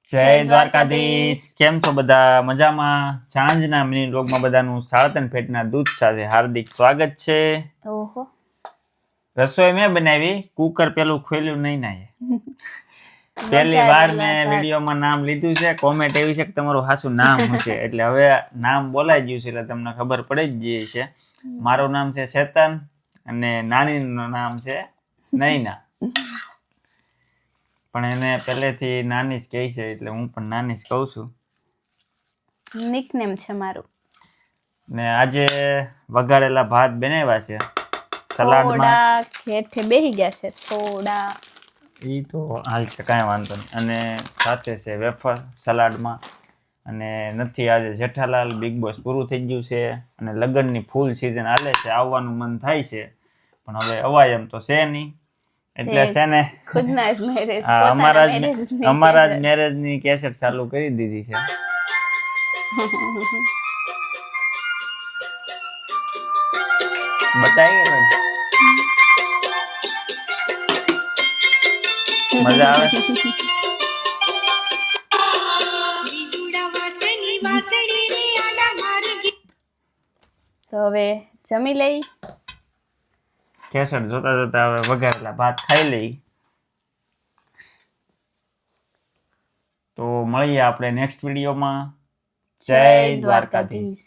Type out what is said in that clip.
જય દ્વારકાધીશ. કેમ છો બધા? મજામાં? સાંજના મિની વ્લોગમાં બધાનું સાળતન ફેટના દૂધ સાથે હાર્દિક સ્વાગત છે. ઓહો, રસોઈ મેં બનાવી, કુકર પેલું ખોલ્યું નહીં ના પહેલી વાર મેં વિડીયોમાં નામ લીધું છે. કોમેન્ટ એવી છે કે તમારું હાસું નામ હશે, એટલે હવે નામ બોલાઈ ગયું છે એટલે તમને ખબર પડી જ ગઈ છે. મારું નામ છે ચેતન અને નાનીનું નામ છે નૈના. પણ એને પહેલેથી નાની જ કહે છે એટલે હું પણ નાની જ કહું છું. નિકનેમ છે મારું. ને આજે વઘારેલા ભાત બનાવ્યા છે સલાડમાં. હેઠે બેહી ગયા છે થોડા. એ તો હાલ છે, કાંઈ વાંધો નહીં. અને સાથે છે વેફર સલાડમાં. અને નથી આજે જેઠાલાલ બિગ બોસ પૂરું થઈ ગયું છે અને લગ્નની ફૂલ સિઝન હાલે છે. આવવાનું મન થાય છે પણ હવે અવાય એમ તો છે નહીં. એટલે છે ને ખુદના જ મેરેજ, અમારા જ મેરેજની કેસેટ ચાલુ કરી દીધી છે. બતાવી મજા આવે. તો હવે જમી લઈ. કેસેટ જોતા જોતા હવે વઘારેલા ભાત ખાઈ લઈ. તો મળીએ આપણે નેક્સ્ટ વિડીયોમાં. જય દ્વારકાધીશ.